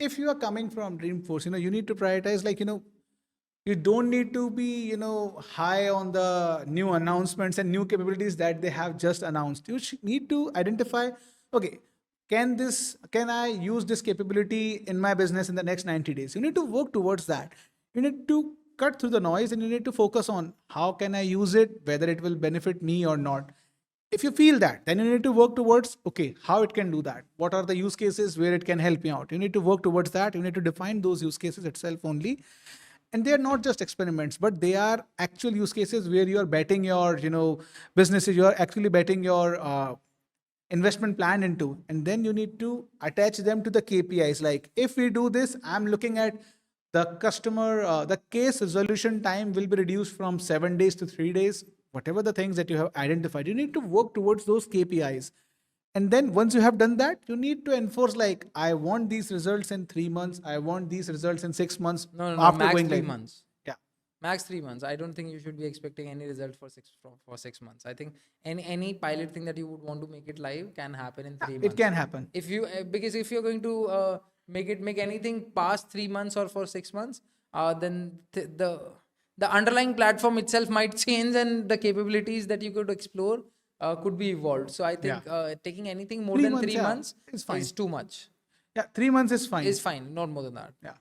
if you are coming from Dreamforce, you need to prioritize, like, you don't need to be, high on the new announcements and new capabilities that they have just announced. You need to identify, okay, can I use this capability in my business in the next 90 days? You need to work towards that. You need to cut through the noise and you need to focus on how can I use it, whether it will benefit me or not. If you feel that, then you need to work towards, okay, how it can do that, what are the use cases where it can help me out. You need to work towards that. You need to define those use cases itself only. And they are not just experiments, but they are actual use cases where you are betting your businesses, you are actually betting your investment plan into. And then you need to attach them to the KPIs. Like, if we do this, I'm looking at the customer, the case resolution time will be reduced from 7 days to 3 days. Whatever the things that you have identified, you need to work towards those KPIs. And then once you have done that, you need to enforce, like, I want these results in 3 months, I want these results in 6 months. No, After max going 3 months. Yeah. Max 3 months. I don't think you should be expecting any result for 6 months. I think any pilot thing that you would want to make it live can happen in 3 months. It can happen. If you because if you're going to make anything past 3 months or for 6 months, then the underlying platform itself might change and the capabilities that you could explore could be evolved. So I think taking anything more than 3 months is too much. Yeah, 3 months is fine. Is fine, not more than that. Yeah.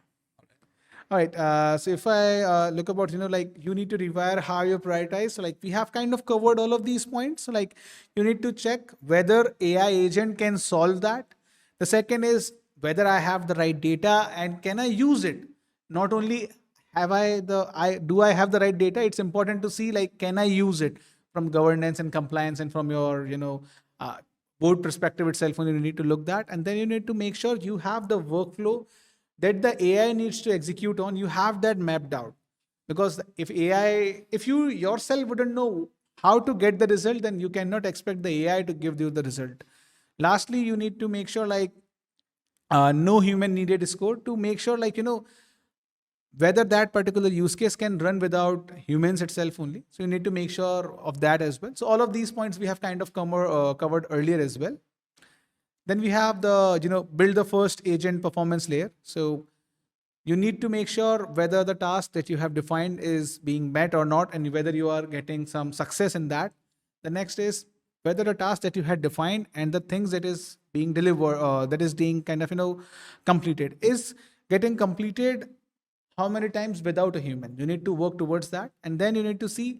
All right. So if I look about, like, you need to rewire how you prioritize. So, like, we have kind of covered all of these points. So, like, you need to check whether AI agent can solve that. The second is whether I have the right data and can I use it. Not only do I have the right data, it's important to see, like, can I use it from governance and compliance and from your board perspective itself. When you need to look that, and then you need to make sure you have the workflow that the AI needs to execute on, you have that mapped out. Because if you yourself wouldn't know how to get the result, then you cannot expect the AI to give you the result. Lastly, you need to make sure, like, no human needed score, to make sure, like, whether that particular use case can run without humans itself only. So you need to make sure of that as well. So all of these points we have kind of covered earlier as well. Then we have the, build the first agent performance layer. So you need to make sure whether the task that you have defined is being met or not, and whether you are getting some success in that. The next is whether the task that you had defined and the things that is being delivered, that is being kind of, completed, is getting completed how many times without a human. You need to work towards that. And then you need to see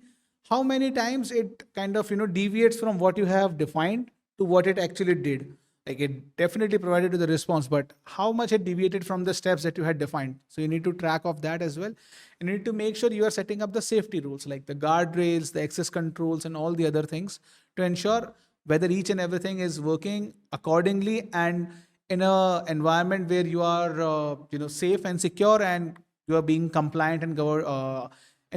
how many times it kind of, deviates from what you have defined to what it actually did. Like, it definitely provided you the response, but how much it deviated from the steps that you had defined. So you need to track of that as well. And you need to make sure you are setting up the safety rules, like the guardrails, the access controls, and all the other things, to ensure whether each and everything is working accordingly and in a environment where you are safe and secure, and you are being compliant and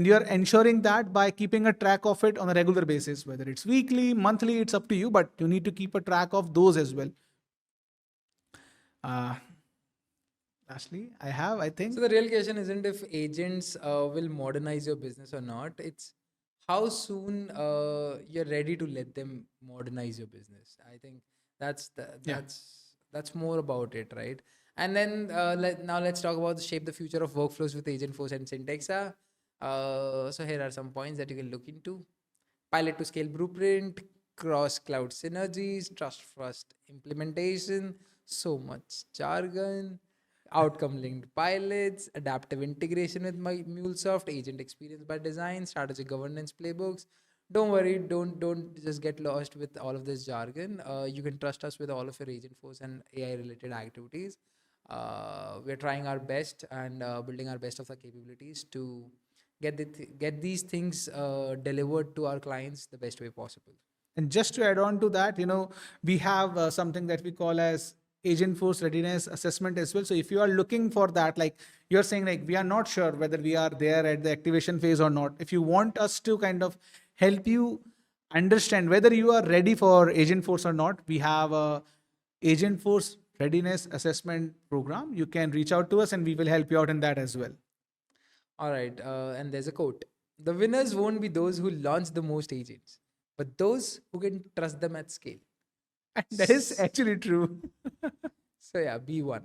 you are ensuring that by keeping a track of it on a regular basis, whether it's weekly, monthly, it's up to you, but you need to keep a track of those as well. Lastly, I think. So the real question isn't if agents will modernize your business or not. It's how soon you're ready to let them modernize your business. I think that's more about it, right? And then now let's talk about shape the future of workflows with Agentforce and Cyntexa. So here are some points that you can look into: pilot to scale blueprint, cross cloud synergies, trust first implementation, so much jargon, outcome linked pilots, adaptive integration with my MuleSoft, agent experience by design, strategic governance playbooks. Don't worry, don't just get lost with all of this jargon. You can trust us with all of your Agentforce and AI related activities. We're trying our best and building our best of the capabilities to get these things delivered to our clients the best way possible. And just to add on to that, we have something that we call as Agentforce Readiness Assessment as well. So if you are looking for that, like, you're saying, like, we are not sure whether we are there at the activation phase or not. If you want us to kind of help you understand whether you are ready for Agentforce or not, we have a Agentforce Readiness Assessment Program. You can reach out to us and we will help you out in that as well. All right. And there's a quote: the winners won't be those who launch the most agents, but those who can trust them at scale. And that is actually true. So yeah, be one.